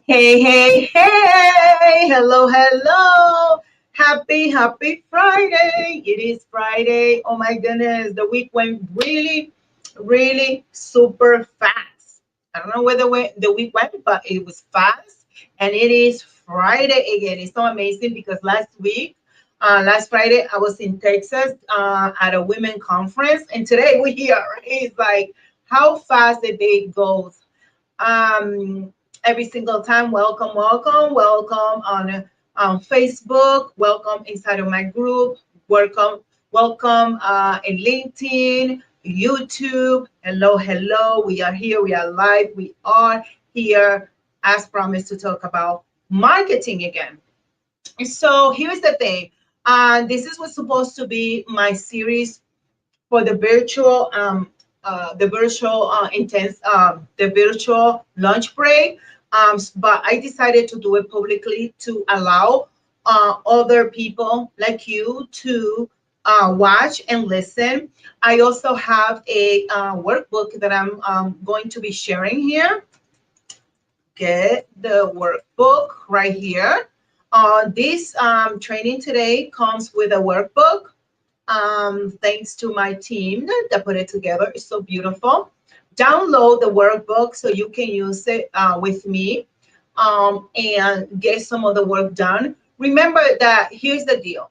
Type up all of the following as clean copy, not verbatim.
Hey, hey, hey! Hello, hello! Happy Friday! It is Friday. Oh my goodness, the week went really super fast. I don't know where the week went, but it was fast, and it is Friday again. It's so amazing because last Friday, I was in Texas at a women conference, and today we're here. Right? It's like how fast the day goes. Every single time. Welcome on Facebook. Welcome inside of my group. Welcome in LinkedIn, YouTube. Hello. We are here. We are live. We are here as promised to talk about marketing again. So here's the thing. This is what's supposed to be my series for the virtual lunch break. But I decided to do it publicly to allow other people like you to watch and listen. I also have a workbook that I'm going to be sharing here. Get the workbook right here. This training today comes with a workbook. Thanks to my team that put it together. It's so beautiful. Download the workbook so you can use it with me and get some of the work done. Remember that here's the deal.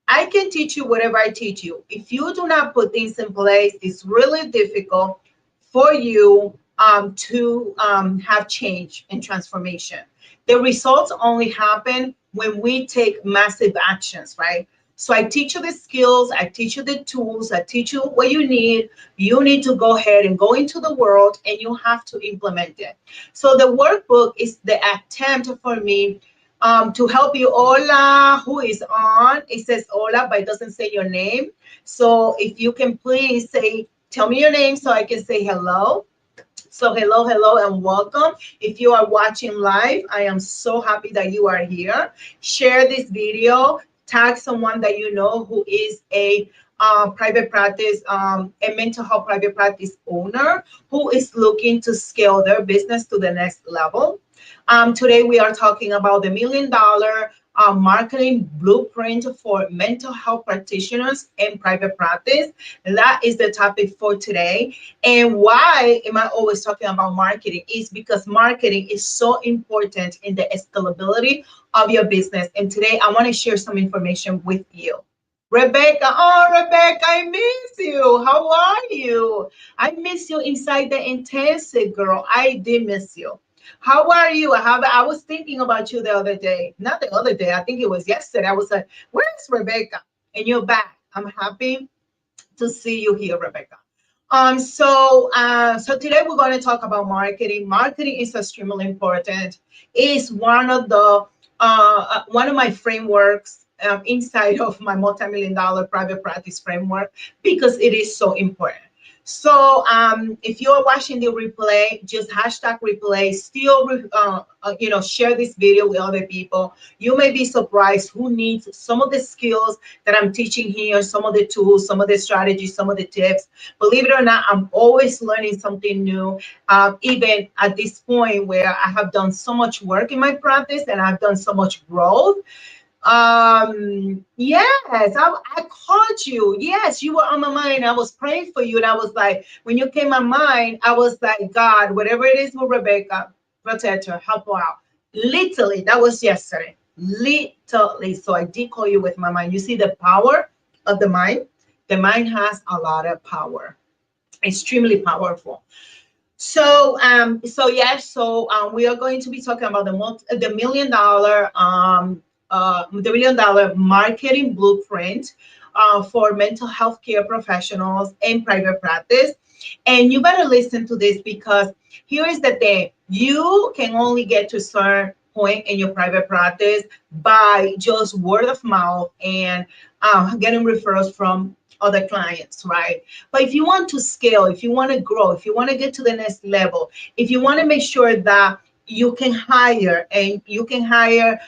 I can teach you whatever I teach you. If you do not put things in place, it's really difficult for you to have change and transformation. The results only happen when we take massive actions, right? So I teach you the skills, I teach you the tools, I teach you what you need. You need to go ahead and go into the world and you have to implement it. So the workbook is the attempt for me to help you. Hola, who is on? It says hola, but it doesn't say your name. So if you can please tell me your name so I can say hello. So hello, and welcome. If you are watching live, I am so happy that you are here. Share this video. Tag someone that you know who is a private practice, a mental health private practice owner who is looking to scale their business to the next level. Today we are talking about the $1 million marketing blueprint for mental health practitioners and private practice. That is the topic for today. And why am I always talking about marketing? Is because marketing is so important in the scalability of your business. And today I want to share some information with you. Rebecca, I miss you. How are you? I miss you inside the intensive, girl. I did miss you. How are you? I was thinking about you the other day. Not the other day. I think it was yesterday. I was like, where's Rebecca? And you're back. I'm happy to see you here, Rebecca. So today we're going to talk about marketing. Marketing is extremely important. It's one of my frameworks inside of my multi-million-dollar private practice framework because it is so important. So if you're watching the replay, just hashtag replay, still, share this video with other people. You may be surprised who needs some of the skills that I'm teaching here, some of the tools, some of the strategies, some of the tips. Believe it or not, I'm always learning something new. Even at this point where I have done so much work in my practice and I've done so much growth. Yes, I called you. Yes, you were on my mind. I was praying for you, and I was like, when you came on my mind, I was like, God, whatever it is with Rebecca, protect her, help her out. Literally, that was yesterday. Literally. So I did call you with my mind. You see the power of the mind? The mind has a lot of power, extremely powerful. So, we are going to be talking about the million dollar marketing blueprint for mental health care professionals in private practice. And you better listen to this, because here is the thing: you can only get to a certain point in your private practice by just word of mouth and getting referrals from other clients, right? But if you want to scale, if you want to grow, if you want to get to the next level, if you want to make sure that you can hire, and you can hire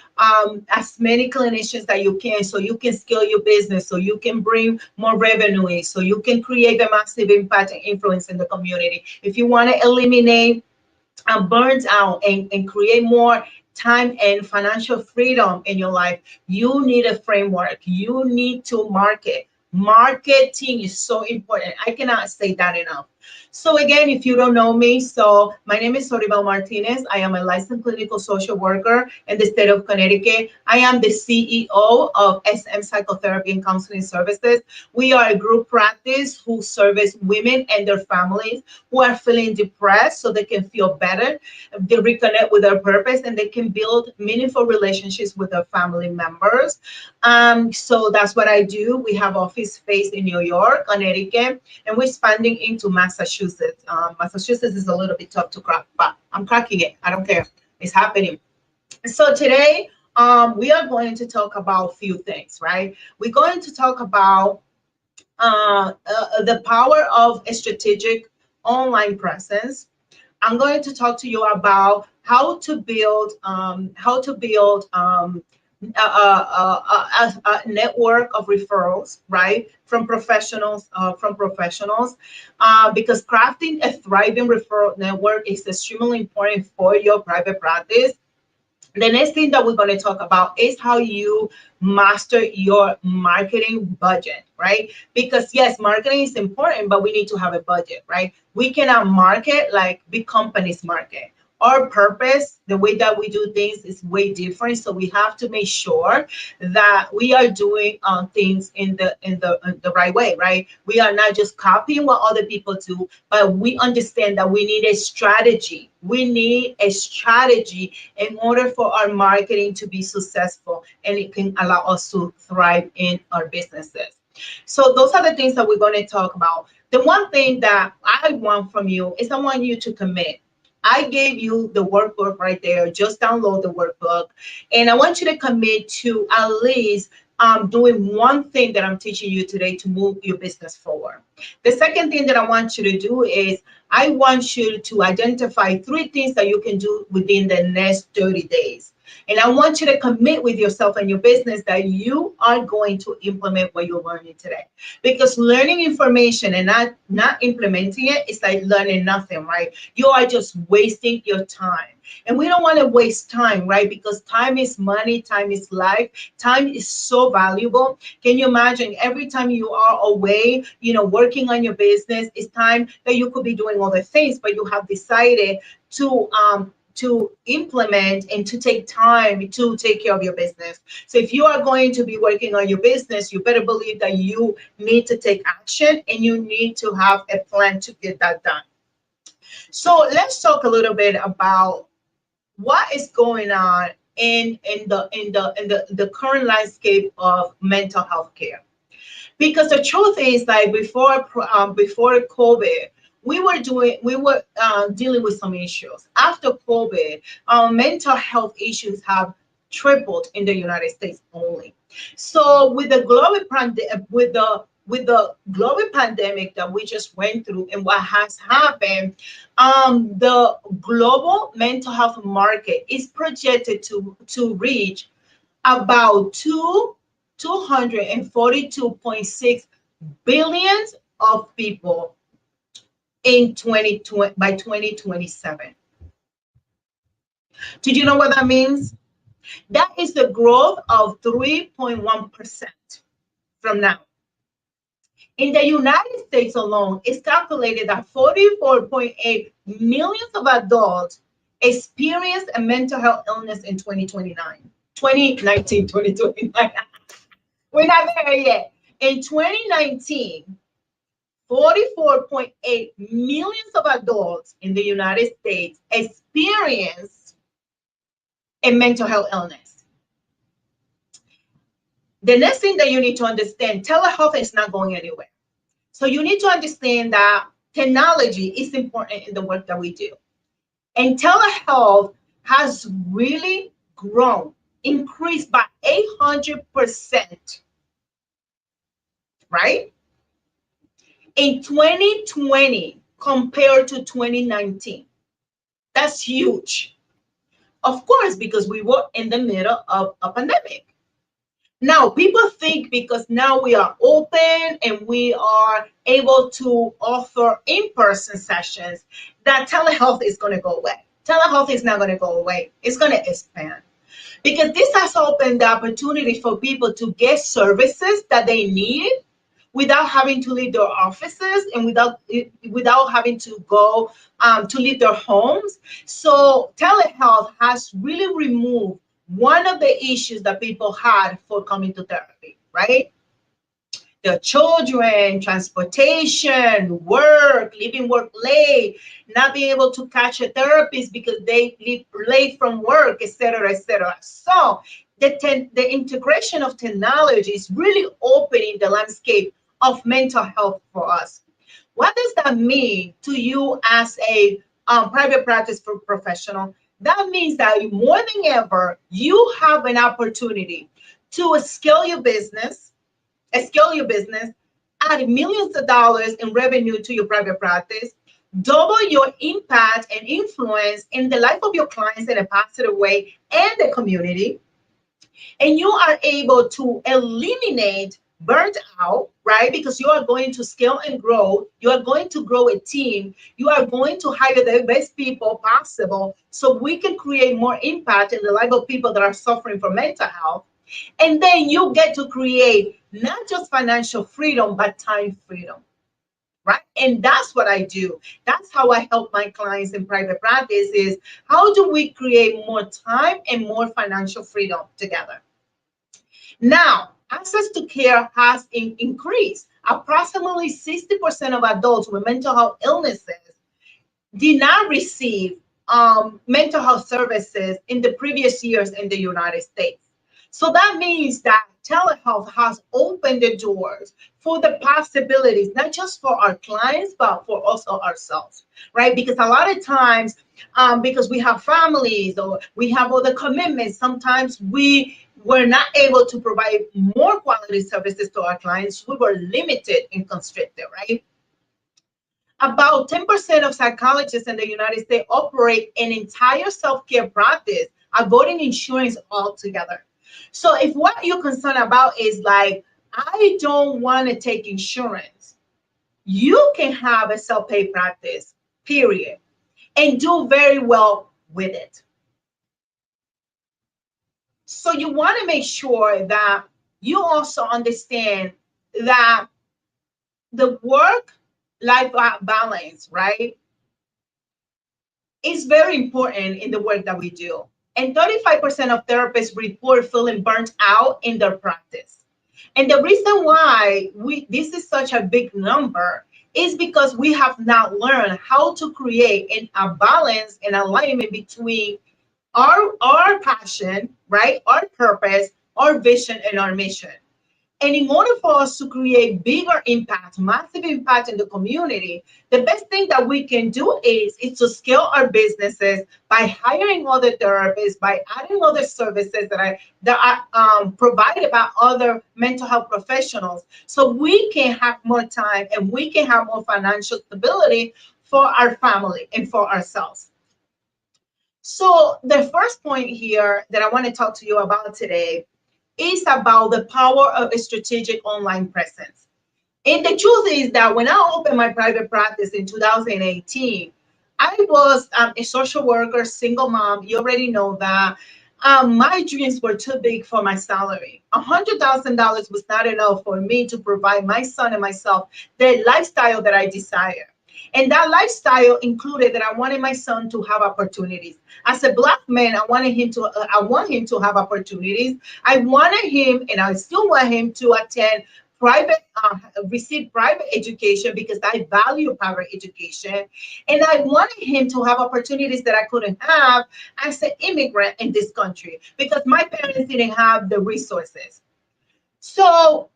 as many clinicians that you can, so you can scale your business, so you can bring more revenue in, so you can create a massive impact and influence in the community. If you want to eliminate burns out and create more time and financial freedom in your life, you need a framework. You need to market. Marketing is so important. I cannot say that enough. So again, if you don't know me, so my name is Soribel Martínez. I am a licensed clinical social worker in the state of Connecticut. I am the CEO of SM Psychotherapy and Counseling Services. We are a group practice who service women and their families who are feeling depressed, so they can feel better, they reconnect with their purpose, and they can build meaningful relationships with their family members. So that's what I do. We have office space in New York, Connecticut, and we're expanding into Massachusetts. Massachusetts is a little bit tough to crack, but I'm cracking it. I don't care. It's happening. So today, we are going to talk about a few things, right? We're going to talk about the power of a strategic online presence. I'm going to talk to you about how to build a network of referrals, right, from professionals, because crafting a thriving referral network is extremely important for your private practice. The next thing that we're going to talk about is how you master your marketing budget, right? Because yes, marketing is important, but we need to have a budget, right? We cannot market like big companies market. Our purpose, the way that we do things is way different. So we have to make sure that we are doing things in the right way, right? We are not just copying what other people do, but we understand that we need a strategy. We need a strategy in order for our marketing to be successful, and it can allow us to thrive in our businesses. So those are the things that we're going to talk about. The one thing that I want from you is I want you to commit. I gave you the workbook right there. Just download the workbook. And I want you to commit to at least doing one thing that I'm teaching you today to move your business forward. The second thing that I want you to do is I want you to identify 3 things that you can do within the next 30 days. And I want you to commit with yourself and your business that you are going to implement what you're learning today. Because learning information and not implementing it is like learning nothing, right? You are just wasting your time. And we don't want to waste time, right? Because time is money, time is life, time is so valuable. Can you imagine every time you are away, working on your business, it's time that you could be doing other things, but you have decided to implement and to take time to take care of your business. So if you are going to be working on your business, you better believe that you need to take action and you need to have a plan to get that done. So let's talk a little bit about what is going on in the current landscape of mental health care. Because the truth is, like before COVID, we were dealing with some issues. After COVID, mental health issues have tripled in the United States only. So with the with the global pandemic that we just went through and what has happened, the global mental health market is projected to reach about 242.6 billions of people in 2020 by 2027. Did you know what that means? That is the growth of 3.1% from now. In the United States alone, it's calculated that 44.8 million of adults experienced a mental health illness in 2019, 2029. We're not there yet. In 2019, 44.8 million of adults in the United States experienced a mental health illness. The next thing that you need to understand, telehealth is not going anywhere. So you need to understand that technology is important in the work that we do. And telehealth has really grown, increased by 800%, right? In 2020 compared to 2019. That's huge. Of course, because we were in the middle of a pandemic. Now, people think because now we are open and we are able to offer in-person sessions that telehealth is going to go away. Telehealth is not going to go away. It's going to expand because this has opened the opportunity for people to get services that they need without having to leave their offices and without having to go to leave their homes. So telehealth has really removed one of the issues that people had for coming to therapy, right? The children, transportation, work, leaving work late, not being able to catch a therapist because they leave late from work, etc., etc. So the integration of technology is really opening the landscape of mental health for us. What does that mean to you as a private practice professional? That means that more than ever, you have an opportunity to scale your business, add millions of dollars in revenue to your private practice, double your impact and influence in the life of your clients in a positive way and the community. And you are able to eliminate burnt out, right? Because you are going to scale and grow. You are going to grow a team. You are going to hire the best people possible so we can create more impact in the life of people that are suffering from mental health. And then you get to create not just financial freedom, but time freedom, right? And that's what I do. That's how I help my clients in private practice is how do we create more time and more financial freedom together? Now, access to care has increased. Approximately 60% of adults with mental health illnesses did not receive mental health services in the previous years in the United States. So that means that telehealth has opened the doors for the possibilities, not just for our clients, but for also ourselves, right? Because a lot of times, because we have families or we have other commitments, sometimes we were not able to provide more quality services to our clients. We were limited and constricted, right? About 10% of psychologists in the United States operate an entire self-care practice, avoiding insurance altogether. So if what you're concerned about is like, I don't want to take insurance, you can have a self-pay practice, period, and do very well with it. So you want to make sure that you also understand that the work-life balance, right, is very important in the work that we do. And 35% of therapists report feeling burnt out in their practice. And the reason why this is such a big number is because we have not learned how to create a balance and alignment between our passion, right, our purpose, our vision, and our mission. And in order for us to create bigger impact, massive impact in the community, the best thing that we can do is to scale our businesses by hiring other therapists, by adding other services that are provided by other mental health professionals, so we can have more time and we can have more financial stability for our family and for ourselves. So the first point here that I want to talk to you about today is about the power of a strategic online presence. And the truth is that when I opened my private practice in 2018, I was a social worker, single mom. You already know that. My dreams were too big for my salary. $100,000 was not enough for me to provide my son and myself the lifestyle that I desire. And that lifestyle included that I wanted my son to have opportunities. As a Black man, I want him to have opportunities. I wanted him, and I still want him to attend private, receive private education because I value private education. And I wanted him to have opportunities that I couldn't have as an immigrant in this country because my parents didn't have the resources. So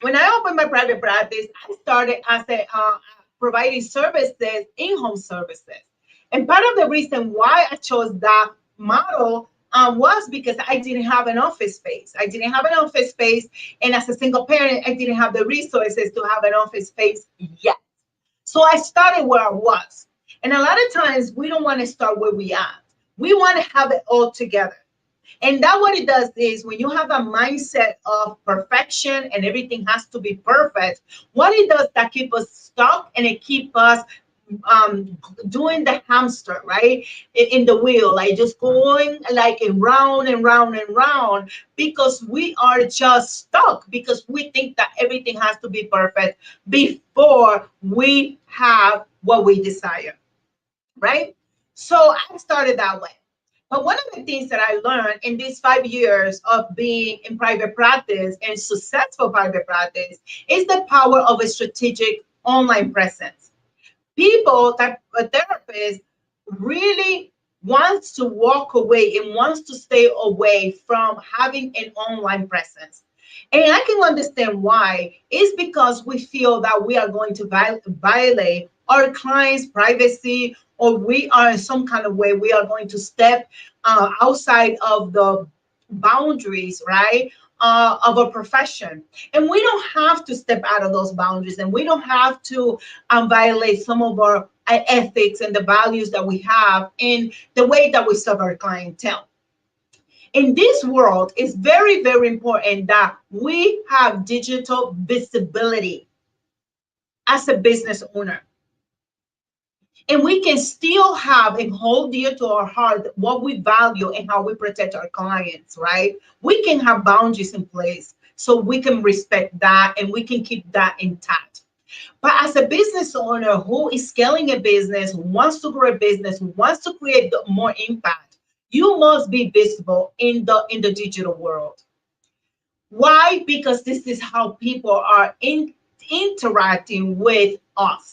when I opened my private practice, I started as a providing services, in-home services. And part of the reason why I chose that model was because I didn't have an office space. I didn't have an office space, and as a single parent, I didn't have the resources to have an office space yet. So I started where I was. And a lot of times we don't want to start where we are. We want to have it all together. And that what it does is when you have a mindset of perfection and everything has to be perfect, what it does that keep us stuck and it keep us doing the hamster, right? In the wheel, like just going like in round and round and round because we are just stuck because we think that everything has to be perfect before we have what we desire, right? So I started that way. But one of the things that I learned in these 5 years of being in private practice and successful private practice is the power of a strategic online presence. People that a therapist really wants to walk away and wants to stay away from having an online presence. And I can understand why. It's because we feel that we are going to violate our clients' privacy, or we are in some kind of way, we are going to step outside of the boundaries, right? Of a profession. And we don't have to step out of those boundaries and we don't have to violate some of our ethics and the values that we have in the way that we serve our clientele. In this world, it's very, very important that we have digital visibility as a business owner. And we can still have and hold dear to our heart what we value and how we protect our clients, right? We can have boundaries in place so we can respect that and we can keep that intact. But as a business owner who is scaling a business, who wants to grow a business, who wants to create more impact, you must be visible in the digital world. Why? Because this is how people are interacting with us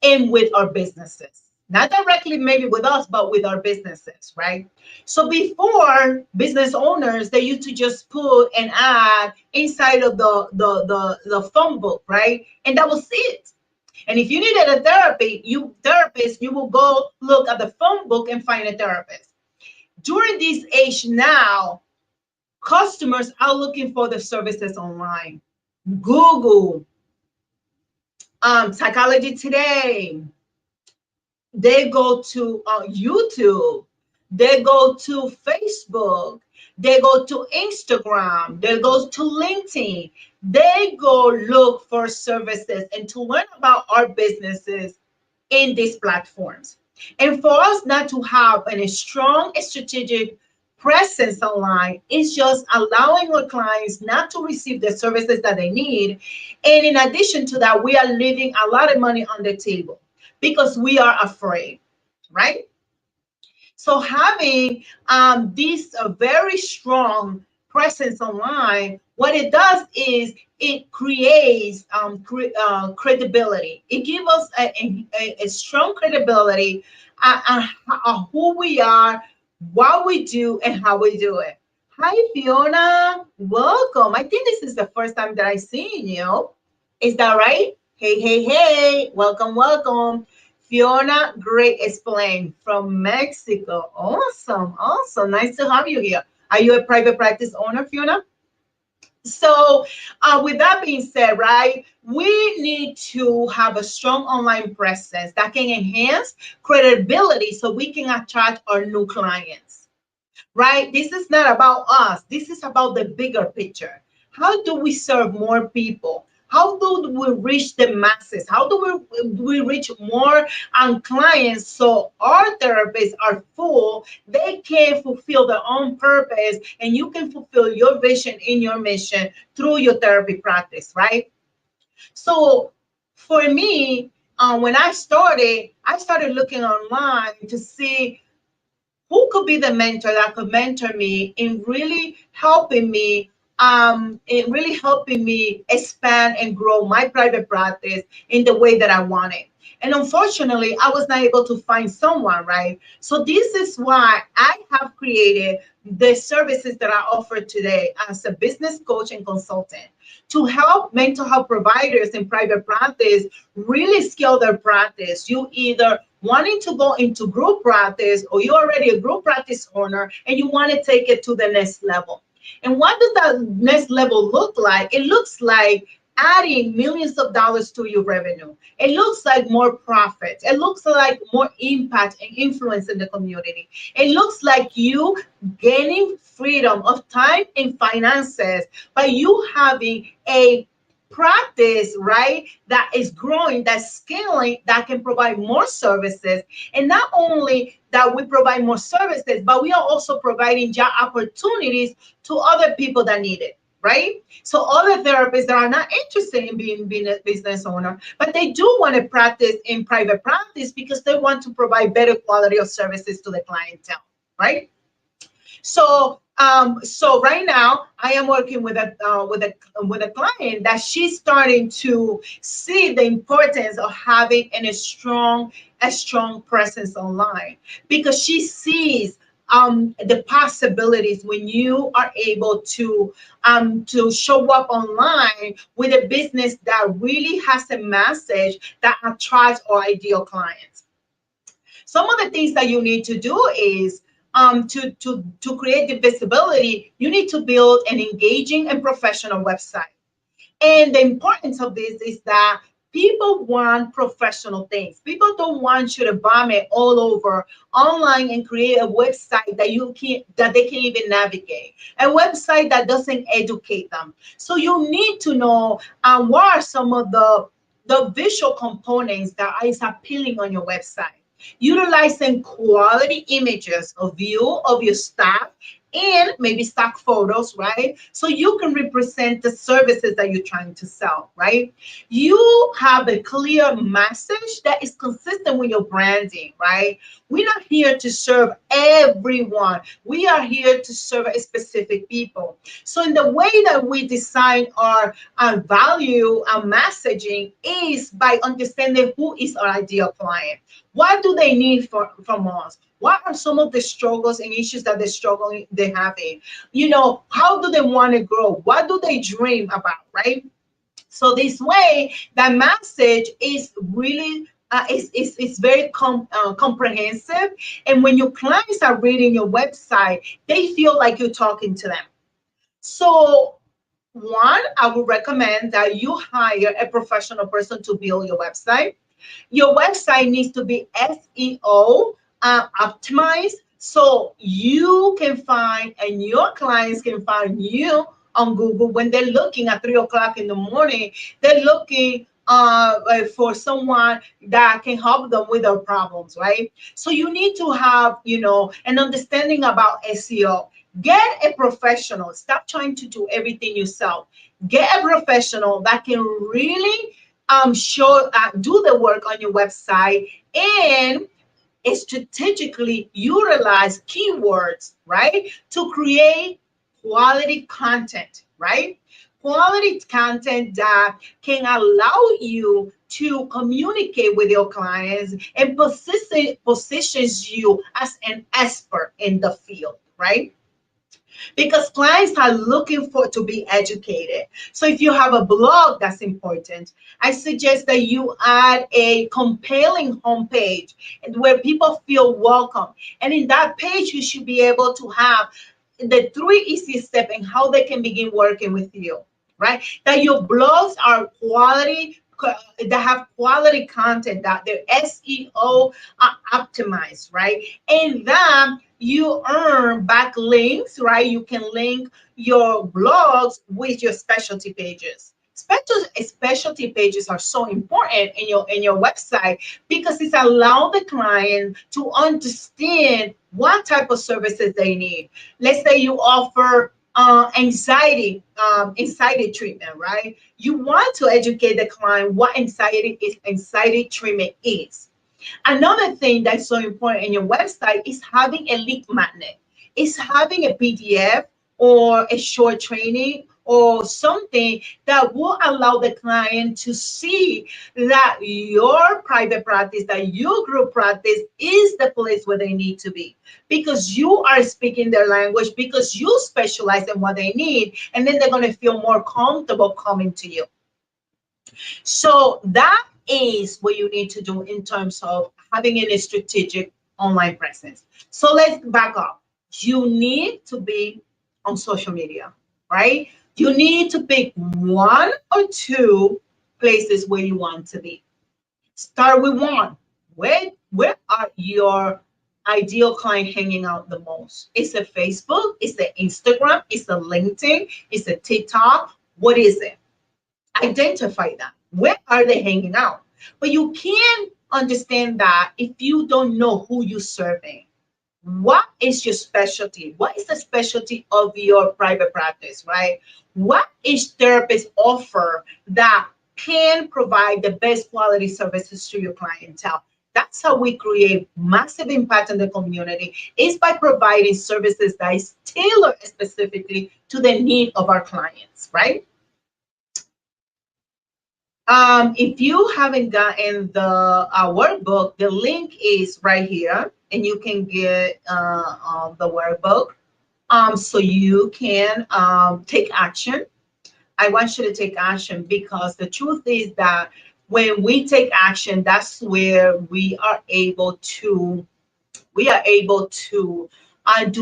and with our businesses. Not directly maybe with us, but with our businesses, right? So before, business owners, they used to just put an ad inside of the phone book, right? And that was it. And if you needed a therapist, you will go look at the phone book and find a therapist. During this age now, customers are looking for the services online. Google, Psychology Today, they go to YouTube, they go to Facebook, they go to Instagram, they go to LinkedIn, they go look for services and to learn about our businesses in these platforms. And for us not to have a strong strategic presence online is just allowing our clients not to receive the services that they need. And in addition to that, we are leaving a lot of money on the table because we are afraid, right? So having this very strong presence online, what it does is it creates credibility. It gives us a strong credibility on who we are, what we do, and how we do it. Hi, Fiona. Welcome. I think this is the first time that I seen you. Is that right? Hey, hey, hey. Welcome, welcome. Fiona Great Explain from Mexico. Awesome, awesome. Nice to have you here. Are you a private practice owner, Fiona? So, with that being said, right, we need to have a strong online presence that can enhance credibility so we can attract our new clients, right? This is not about us. This is about the bigger picture. How do we serve more people? How do we reach the masses? How do we reach more clients so our therapists are full? They can fulfill their own purpose and you can fulfill your vision in your mission through your therapy practice, right? So for me, when I started looking online to see who could be the mentor that could mentor me in really helping me expand and grow my private practice in the way that I wanted. And unfortunately, I was not able to find someone, right? So this is why I have created the services that I offer today as a business coach and consultant to help mental health providers in private practice really scale their practice. You either wanting to go into group practice or you're already a group practice owner and you want to take it to the next level. And what does that next level look like? It looks like adding millions of dollars to your revenue. It looks like more profits. It looks like more impact and influence in the community. It looks like you gaining freedom of time and finances by you having a practice, right, that is growing, that's scaling, that can provide more services. And not only that we provide more services, but we are also providing job opportunities to other people that need it, right? So other therapists that are not interested in being a business owner, but they do want to practice in private practice because they want to provide better quality of services to the clientele, right? So right now I am working with a client that she's starting to see the importance of having a strong presence online because she sees the possibilities when you are able to show up online with a business that really has a message that attracts our ideal clients. Some of the things that you need to do is to create the visibility, you need to build an engaging and professional website. And the importance of this is that people want professional things. People don't want you to bomb it all over online and create a website that they can even navigate, a website that doesn't educate them. So you need to know what are some of the visual components that is appealing on your website. Utilizing quality images of you, of your staff, and maybe stock photos, right? So you can represent the services that you're trying to sell, right? You have a clear message that is consistent with your branding, right? We're not here to serve everyone. We are here to serve a specific people. So in the way that we design our value, our messaging is by understanding who is our ideal client. What do they need from us? What are some of the struggles and issues that they're having? How do they want to grow? What do they dream about, right? So this way, that message is really is very comprehensive. And when your clients are reading your website, they feel like you're talking to them. So one, I would recommend that you hire a professional person to build your website. Your website needs to be SEO optimized so you can find and your clients can find you on Google when they're looking at 3 o'clock in the morning. They're looking for someone that can help them with their problems, right? So you need to have, an understanding about SEO. Get a professional. Stop trying to do everything yourself. Get a professional that can really do the work on your website and strategically utilize keywords, right, to create quality content, right? Quality content that can allow you to communicate with your clients and positions you as an expert in the field, right? because clients are looking for to be educated. So if you have a blog, that's important. I suggest that you add a compelling homepage where people feel welcome. And in that page, you should be able to have the 3 easy steps in how they can begin working with you, right? That your blogs are quality, that have quality content, that they're SEO optimized, right? And then you earn backlinks, right? You can link your blogs with your specialty pages. Specialty pages are so important in your website because it's allow the client to understand what type of services they need. Let's say you offer anxiety treatment, right? You want to educate the client what anxiety treatment is. Another thing that's so important in your website is having a lead magnet. It's having a PDF or a short training or something that will allow the client to see that your private practice, that your group practice is the place where they need to be because you are speaking their language, because you specialize in what they need, and then they're going to feel more comfortable coming to you. So that is what you need to do in terms of having a strategic online presence. So let's back up. You need to be on social media, right? You need to pick 1 or 2 places where you want to be. Start with one. Where are your ideal client hanging out the most? Is it Facebook? Is it Instagram? Is it LinkedIn? Is it TikTok? What is it? Identify that. Where are they hanging out? But you can't understand that if you don't know who you're serving. What is your specialty? What is the specialty of your private practice, right? What is therapist offer that can provide the best quality services to your clientele? That's how we create massive impact in the community, is by providing services that is tailored specifically to the need of our clients, right? If you haven't gotten the workbook, the link is right here, and you can get the workbook so you can take action. I want you to take action because the truth is that when we take action, that's where we are able to do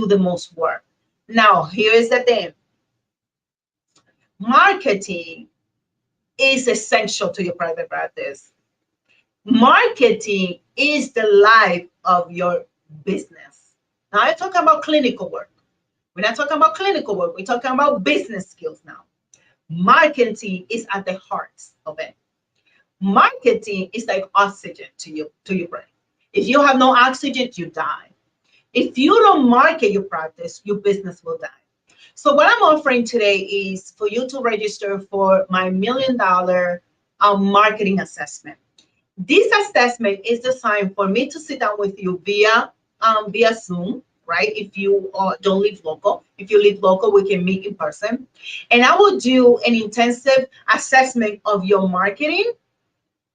the most work. Now, here is the thing. Marketing is essential to your private practice. Marketing is the life of your business. Now, I'm talking about clinical work. We're not talking about clinical work. We're talking about business skills now. Marketing is at the heart of it. Marketing is like oxygen to your brain. If you have no oxygen, you die. If you don't market your practice, your business will die. So what I'm offering today is for you to register for my $1 million marketing assessment. This assessment is designed for me to sit down with you via Zoom, right? If you don't live local. If you live local, we can meet in person. And I will do an intensive assessment of your marketing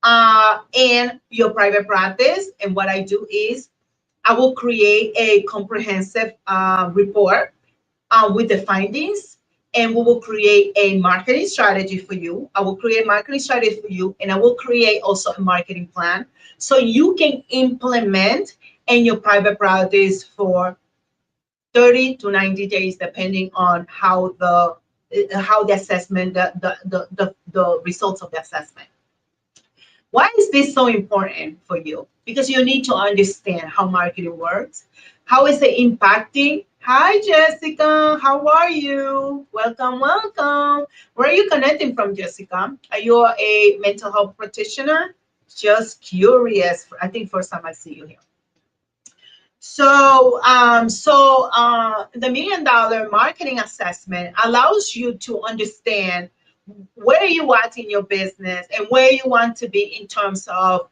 and your private practice. And what I do is I will create a comprehensive report with the findings, and we will create a marketing strategy for you. I will create a marketing strategy for you, and I will create also a marketing plan so you can implement in your private practice for 30 to 90 days, depending on how the assessment, the results of the assessment. Why is this so important for you? Because you need to understand how marketing works. How is it impacting? Hi, Jessica. How are you? Welcome, welcome. Where are you connecting from, Jessica? Are you a mental health practitioner? Just curious. I think first time I see you here. So, the $1 million marketing assessment allows you to understand where you at in your business and where you want to be in terms of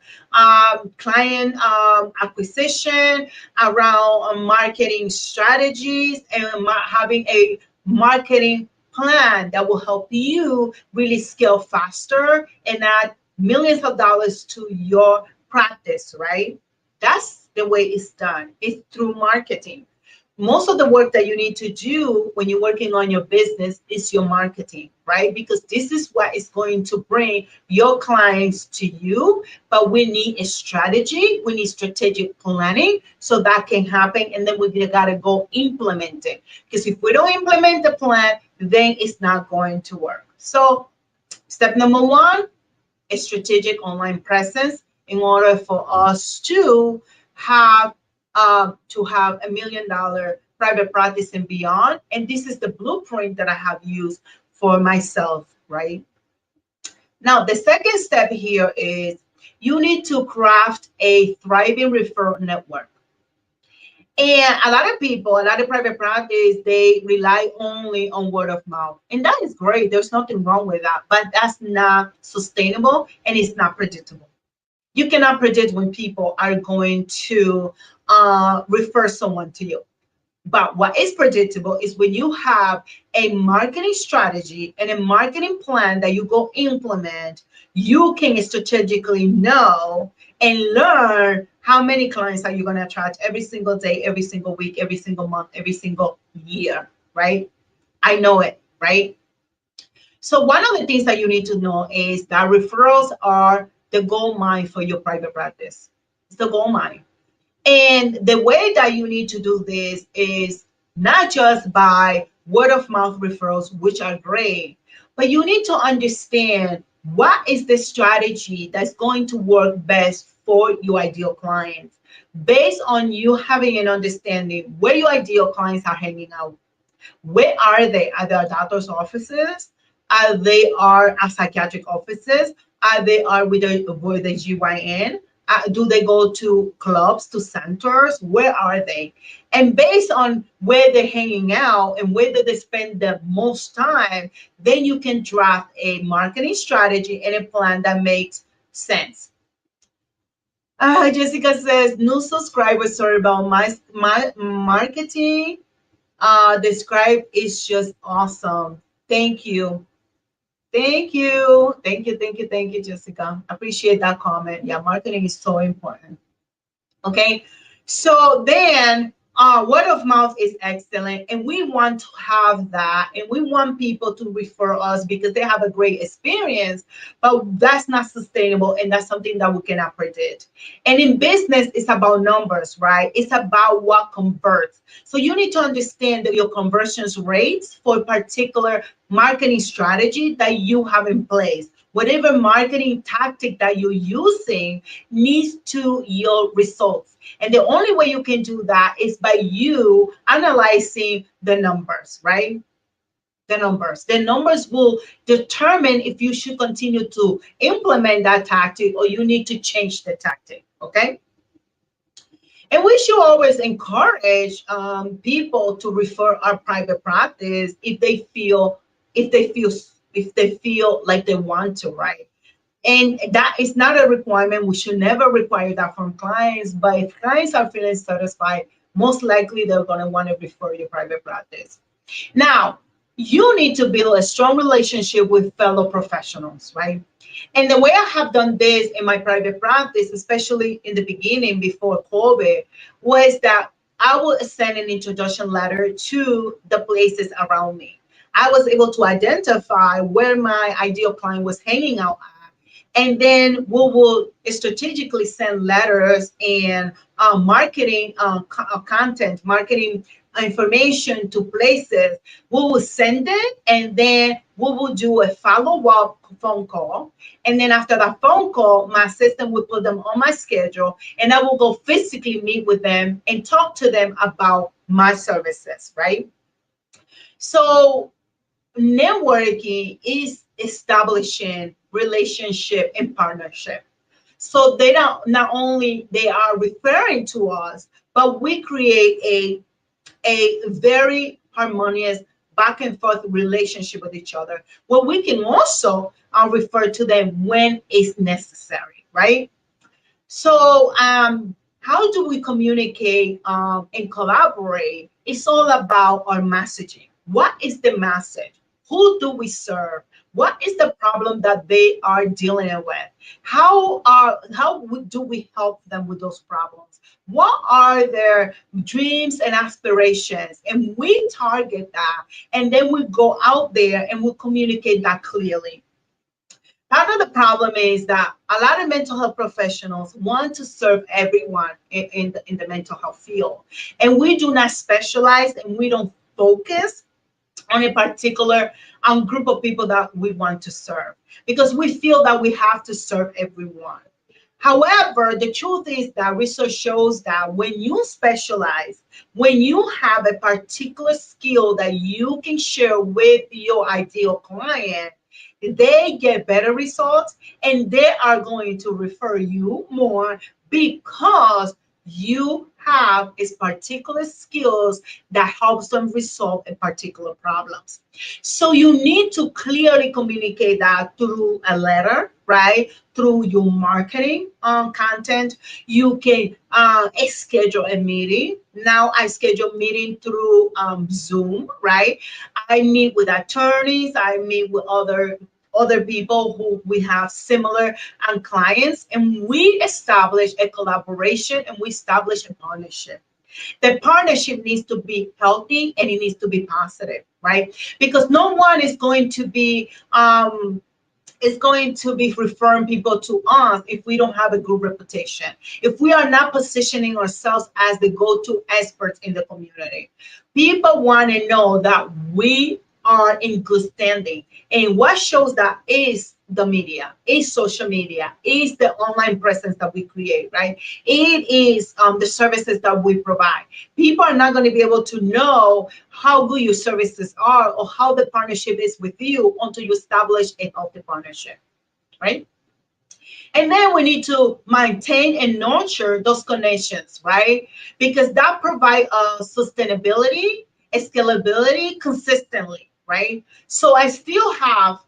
client acquisition, around marketing strategies, and having a marketing plan that will help you really scale faster and add millions of dollars to your practice, right? That's the way it's done. It's through marketing. most of the work that you need to do when you're working on your business is your marketing, right? Because this is what is going to bring your clients to you. But we need a strategy, we need strategic planning so that can happen. And then we got to go implement it. Because if we don't implement the plan, then it's not going to work. So, step number one, a strategic online presence in order for us have to have $1 million private practice and beyond. And this is the blueprint that I have used for myself, right? Now, the second step here is you need to craft a thriving referral network. And a lot of people, a lot of private practice, they rely only on word of mouth. And that is great. There's nothing wrong with that. But that's not sustainable and it's not predictable. You cannot predict when people are going to refer someone to you. But what is predictable is when you have a marketing strategy and a marketing plan that you go implement, you can strategically know and learn how many clients are you going to attract every single day, every single week, every single month, every single year, right? I know it, right? So one of the things that you need to know is that referrals are the gold mine for your private practice. It's the gold mine. And the way that you need to do this is not just by word of mouth referrals, which are great, but you need to understand what is the strategy that's going to work best for your ideal clients based on you having an understanding where your ideal clients are hanging out. Where are they? Are they doctor's offices? Are they psychiatric offices? Are they with the GYN? Do they go to clubs, to centers? Where are they? And based on where they're hanging out and where they spend the most time, then you can draft a marketing strategy and a plan that makes sense. Jessica says, new subscribers, Soribel, my marketing describe is just awesome. Thank you. Thank you. Thank you. Thank you. Thank you, Jessica. Appreciate that comment. Yeah, marketing is so important. Okay. So then word of mouth is excellent. And we want to have that. And we want people to refer us because they have a great experience. But that's not sustainable. And that's something that we cannot predict. And in business, it's about numbers, right? It's about what converts. So you need to understand that your conversions rates for a particular marketing strategy that you have in place. Whatever marketing tactic that you're using needs to yield results. And the only way you can do that is by you analyzing the numbers, right? The numbers will determine if you should continue to implement that tactic or you need to change the tactic, okay? And we should always encourage people to refer our private practice if they feel like they want to, right? And that is not a requirement. We should never require that from clients. But if clients are feeling satisfied, most likely they're going to want to refer your private practice. Now, you need to build a strong relationship with fellow professionals, right? And the way I have done this in my private practice, especially in the beginning before COVID, was that I would send an introduction letter to the places around me. I was able to identify where my ideal client was hanging out at. And then we will strategically send letters and marketing content, marketing information to places. We will send it and then we will do a follow-up phone call. And then after that phone call, my assistant will put them on my schedule and I will go physically meet with them and talk to them about my services, right? So networking is establishing relationship and partnership. So they don't, not only they are referring to us, but we create a very harmonious back and forth relationship with each other, where we can also refer to them when it's necessary, right? So how do we communicate and collaborate? It's all about our messaging. What is the message? Who do we serve? What is the problem that they are dealing with? How do we help them with those problems? What are their dreams and aspirations? And we target that. And then we go out there and we communicate that clearly. Part of the problem is that a lot of mental health professionals want to serve everyone in the mental health field. And we do not specialize and we don't focus on a particular group of people that we want to serve because we feel that we have to serve everyone. However, the truth is that research shows that when you specialize, when you have a particular skill that you can share with your ideal client, they get better results and they are going to refer you more because you have is particular skills that helps them resolve a particular problems. So you need to clearly communicate that through a letter, right? Through your marketing content. You can schedule a meeting. Now I schedule meeting through Zoom, right? I meet with attorneys. I meet with other people who we have similar clients, and we establish a collaboration and we establish a partnership. The partnership needs to be healthy and it needs to be positive, right? Because no one is going to be referring people to us if we don't have a good reputation, if we are not positioning ourselves as the go-to experts in the community. People want to know that we are in good standing. And what shows that is the media, is social media, is the online presence that we create, right? It is the services that we provide. People are not going to be able to know how good your services are or how the partnership is with you until you establish a healthy partnership, right? And then we need to maintain and nurture those connections, right? Because that provides sustainability, scalability consistently, right? So I still have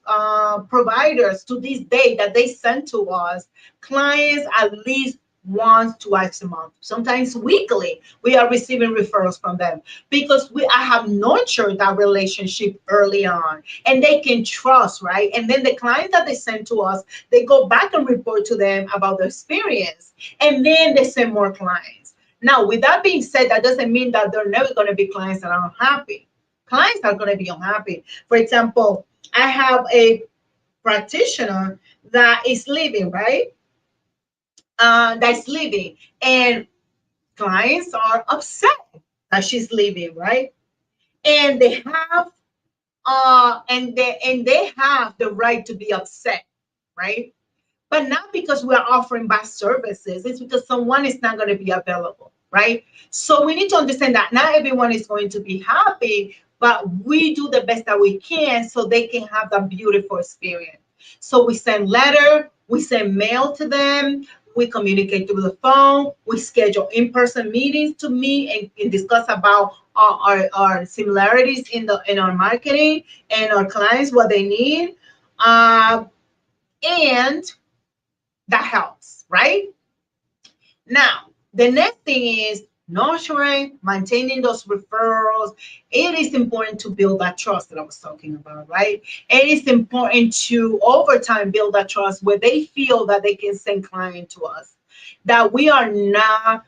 providers to this day that they send to us clients at least once, twice a month, sometimes weekly. We are receiving referrals from them because I have nurtured that relationship early on, and they can trust, right? And then the clients that they send to us, they go back and report to them about their experience, and then they send more clients. Now, with that being said, that doesn't mean that there are never going to be clients that are unhappy. Clients are going to be unhappy. For example, I have a practitioner that is leaving, right? That's leaving, and clients are upset that she's leaving, right? And they have the right to be upset, right? But not because we're offering bad services, it's because someone is not going to be available, right? So we need to understand that not everyone is going to be happy, but we do the best that we can so they can have that beautiful experience. So we send letter, we send mail to them, we communicate through the phone, we schedule in-person meetings to meet and discuss about our similarities in our marketing and our clients, what they need. And that helps, right? Now, the next thing is nurturing, maintaining those referrals. It is important to build that trust that I was talking about, right? It is important to, over time, build that trust where they feel that they can send clients to us, that we are not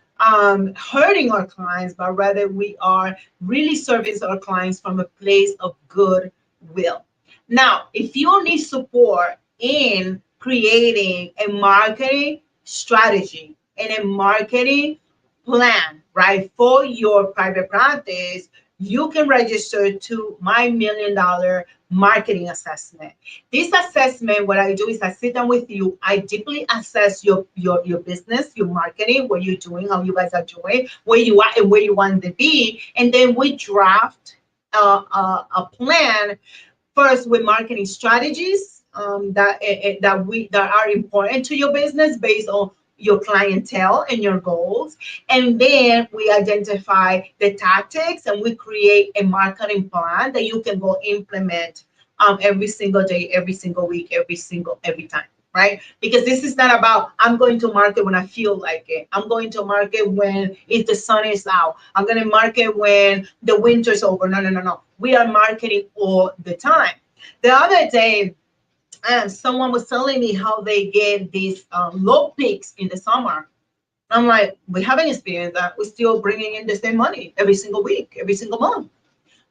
hurting our clients, but rather we are really serving our clients from a place of goodwill. Now, if you need support in creating a marketing strategy and a marketing plan, right, for your private practice, you can register to my $1 million marketing assessment. This assessment, what I do is I sit down with you, I deeply assess your business, your marketing, what you're doing, how you guys are doing, where you are and where you want to be, and then we draft a plan first with marketing strategies that are important to your business based on your clientele and your goals. And then we identify the tactics and we create a marketing plan that you can go implement every single day, every single week, every time. Right? Because this is not about I'm going to market when I feel like it. I'm going to market when if the sun is out. I'm going to market when the winter's over. No, no, no, no. We are marketing all the time. The other day, someone was telling me how they get these low peaks in the summer. I'm like, we haven't experienced that. We're still bringing in the same money every single week, every single month.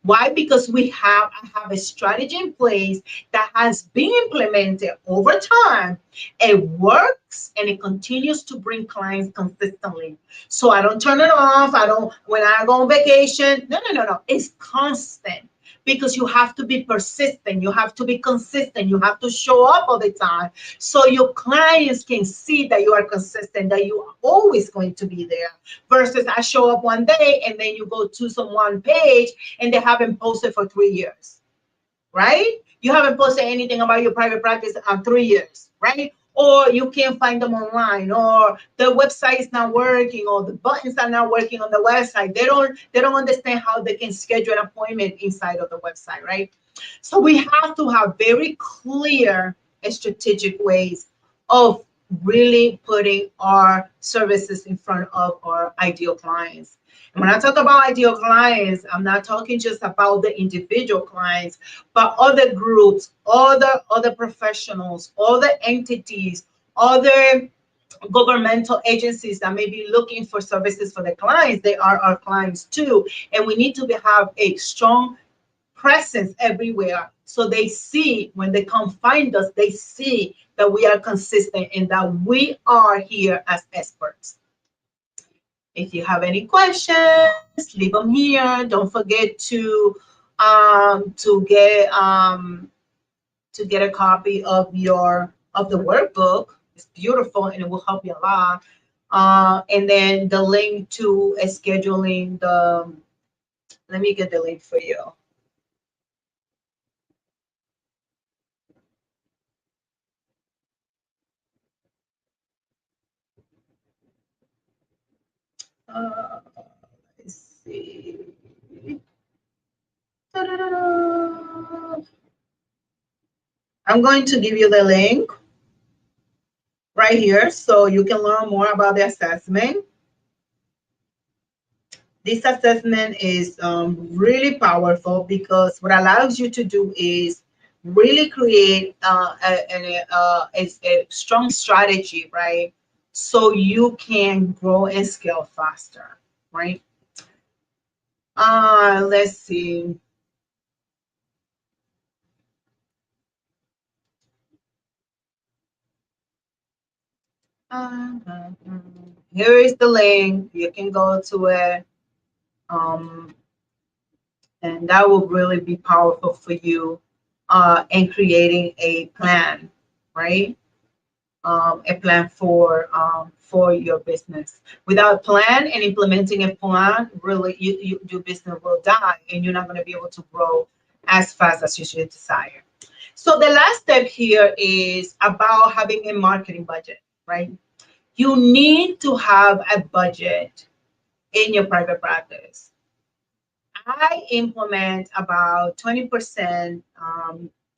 Why? Because I have a strategy in place that has been implemented over time. It works and it continues to bring clients consistently. So I don't turn it off. I don't, when I go on vacation. No, no, no, no. It's constant because you have to be persistent. You have to be consistent. You have to show up all the time so your clients can see that you are consistent, that you are always going to be there. Versus I show up one day and then you go to some one page and they haven't posted for 3 years, right? You haven't posted anything about your private practice in 3 years, right? Or you can't find them online, or the website is not working, or the buttons are not working on the website. They don't understand how they can schedule an appointment inside of the website, right? So we have to have very clear and strategic ways of really putting our services in front of our ideal clients. And when I talk about ideal clients, I'm not talking just about the individual clients, but other groups, other professionals, other entities, other governmental agencies that may be looking for services for the clients. They are our clients too. And we need to have a strong presence everywhere. So they see, when they come find us, they see that we are consistent and that we are here as experts. If you have any questions, leave them here. Don't forget to get a copy of the workbook. It's beautiful and it will help you a lot. And then the link to scheduling the. Let me get the link for you. Let's see. I'm going to give you the link right here so you can learn more about the assessment. This assessment is really powerful because what allows you to do is really create a strong strategy, right? So you can grow and scale faster, right? Let's see. Here is the link. You can go to it. And that will really be powerful for you in creating a plan, right? A plan for your business. Without a plan and implementing a plan, really, your business will die, and you're not going to be able to grow as fast as you should desire. So the last step here is about having a marketing budget, right? You need to have a budget in your private practice. I implement about 20%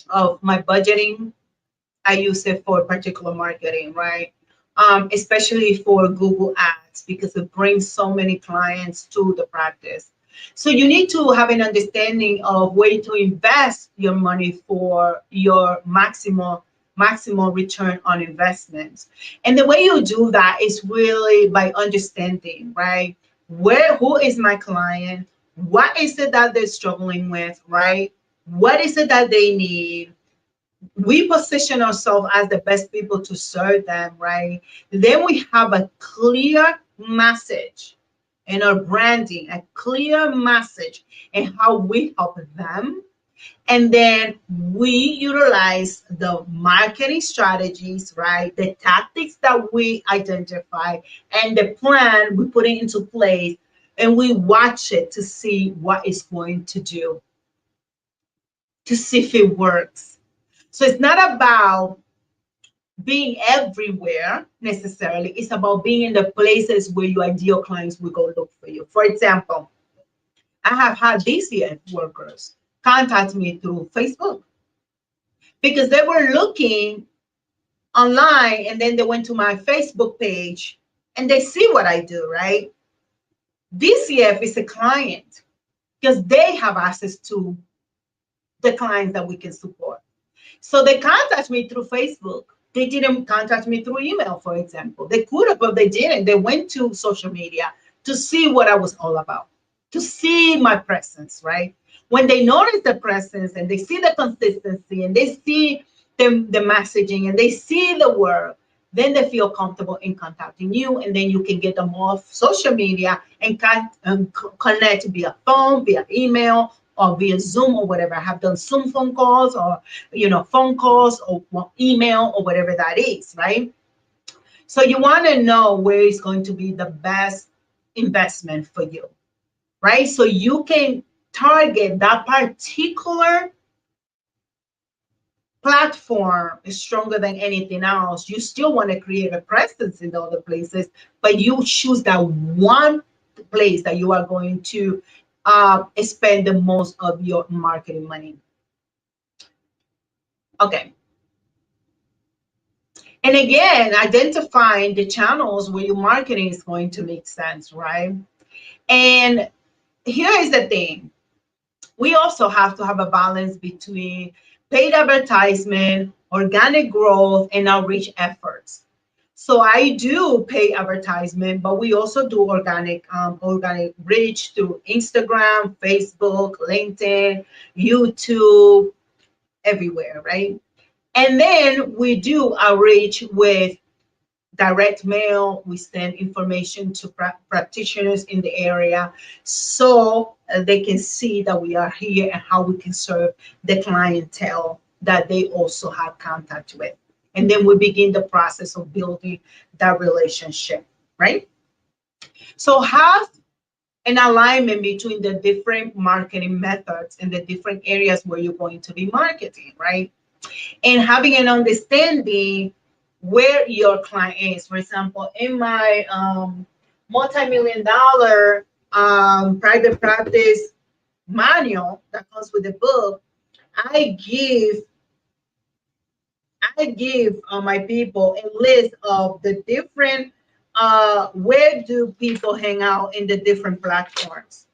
of my budgeting. I use it for particular marketing, right? Especially for Google Ads, because it brings so many clients to the practice. So you need to have an understanding of where to invest your money for your maximal return on investments. And the way you do that is really by understanding, right? Who is my client? What is it that they're struggling with, right? What is it that they need? We position ourselves as the best people to serve them, right? Then we have a clear message in our branding, a clear message in how we help them. And then we utilize the marketing strategies, right? The tactics that we identify and the plan we put it into place, and we watch it to see what it's going to do, to see if it works. So it's not about being everywhere necessarily. It's about being in the places where your ideal clients will go look for you. For example, I have had DCF workers contact me through Facebook because they were looking online and then they went to my Facebook page and they see what I do, right? DCF is a client because they have access to the clients that we can support. So they contact me through Facebook They didn't contact me through email, for example. They could have, but they didn't. They went to social media to see what I was all about, to see my presence, right? When they notice the presence and they see the consistency and they see the messaging and they see the work, then they feel comfortable in contacting you, and then you can get them off social media and connect via phone, via email, or via Zoom or whatever. I have done Zoom phone calls, or phone calls, or email, or whatever that is, right? So you want to know where is going to be the best investment for you, right? So you can target that particular platform is stronger than anything else. You still want to create a presence in the other places, but you choose that one place that you are going to spend the most of your marketing money. Okay. And again, identifying the channels where your marketing is going to make sense, right? And here is the thing. We also have to have a balance between paid advertisement, organic growth, and outreach efforts. So I do pay advertisement, but we also do organic reach through Instagram, Facebook, LinkedIn, YouTube, everywhere, right? And then we do outreach with direct mail. We send information to practitioners in the area, so they can see that we are here and how we can serve the clientele that they also have contact with. And then we begin the process of building that relationship, right? So have an alignment between the different marketing methods and the different areas where you're going to be marketing, right? And having an understanding where your client is. For example, in my multi-million dollar private practice manual that comes with the book, I give my people a list of the different where do people hang out in the different platforms,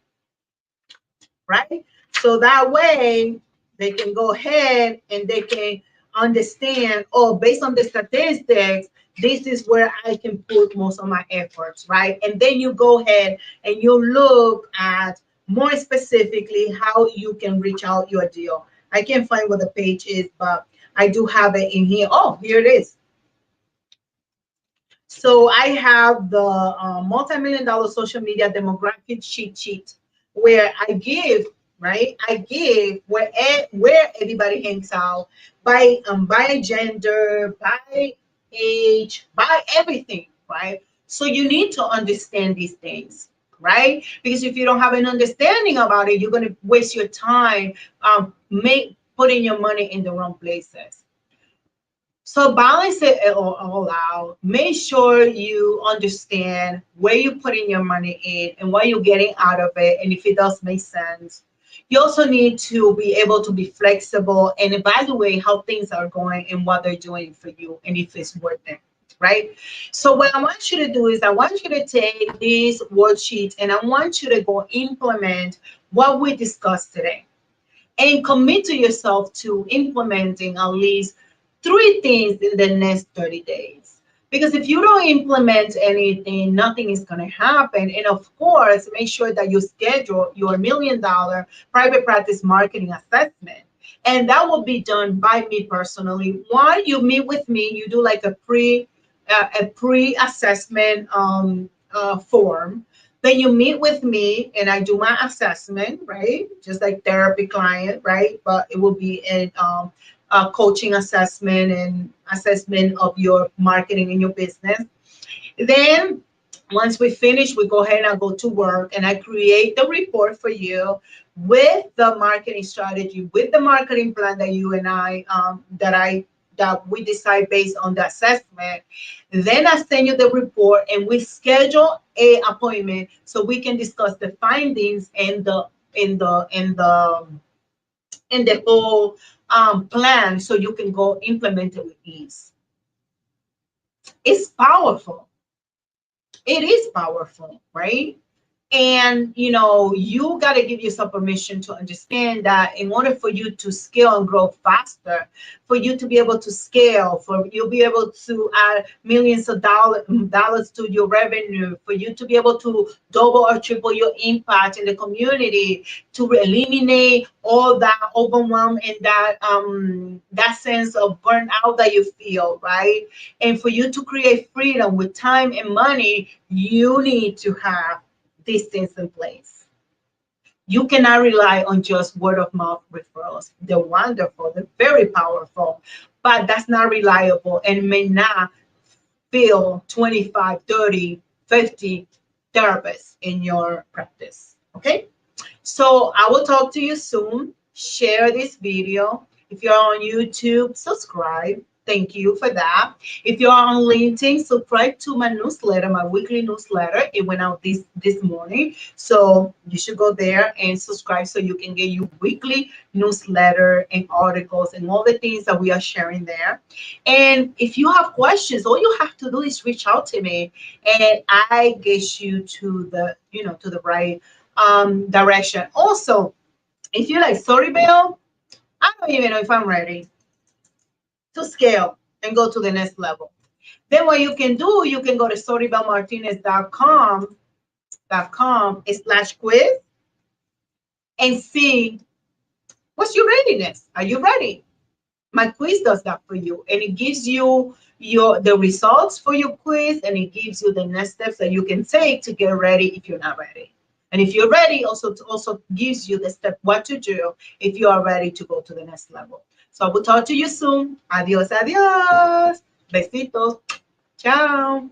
right? So that way they can go ahead and they can understand, oh, based on the statistics, this is where I can put most of my efforts, right? And then you go ahead and you look at more specifically how you can reach out your deal. I can't find what the page is, but I do have it in here. Oh, here it is. So I have the multi-million dollar social media demographic cheat sheet where I give, right? I give where everybody hangs out by gender, by age, by everything, right? So you need to understand these things, right? Because if you don't have an understanding about it, you're going to waste your time putting your money in the wrong places. So balance it all out. Make sure you understand where you're putting your money in and what you're getting out of it, and if it does make sense. You also need to be able to be flexible and evaluate how things are going and what they're doing for you and if it's worth it, right? So what I want you to do is I want you to take these worksheets and I want you to go implement what we discussed today and commit to yourself to implementing at least 3 things in the next 30 days. Because if you don't implement anything, nothing is going to happen. And of course, make sure that you schedule your $1 million private practice marketing assessment. And that will be done by me personally. While you meet with me, you do like a pre-assessment form. Then you meet with me and I do my assessment, right? Just like therapy client, right? But it will be a coaching assessment and assessment of your marketing in your business. Then once we finish, we go ahead and go to work and I create the report for you with the marketing strategy, with the marketing plan that you and I, that we decide based on the assessment. Then I send you the report and we schedule a appointment so we can discuss the findings and the whole plan so you can go implement it with ease. It's powerful. It is powerful, right? And you got to give yourself permission to understand that in order for you to scale and grow faster, for you to be able to scale, for you to be able to add millions of dollars to your revenue, for you to be able to double or triple your impact in the community, to eliminate all that overwhelm and that sense of burnout that you feel, right? And for you to create freedom with time and money, you need to have these things in place. You cannot rely on just word of mouth referrals. They're wonderful, they're very powerful, but that's not reliable and may not fill 25, 30, 50 therapists in your practice. Okay? So I will talk to you soon. Share this video. If you're on YouTube, subscribe. Thank you for that. If you're on LinkedIn, subscribe to my newsletter, my weekly newsletter. It went out this morning. So you should go there and subscribe so you can get your weekly newsletter and articles and all the things that we are sharing there. And if you have questions, all you have to do is reach out to me and I get you to the right direction. Also, if you're like, Soribel, I don't even know if I'm ready to scale and go to the next level. Then what you can do, you can go to soribelmartinez.com/quiz and see what's your readiness. Are you ready? My quiz does that for you, and it gives you the results for your quiz, and it gives you the next steps that you can take to get ready if you're not ready. And if you're ready, also gives you the step what to do if you are ready to go to the next level. So I will talk to you soon. Adios, adios. Besitos. Ciao.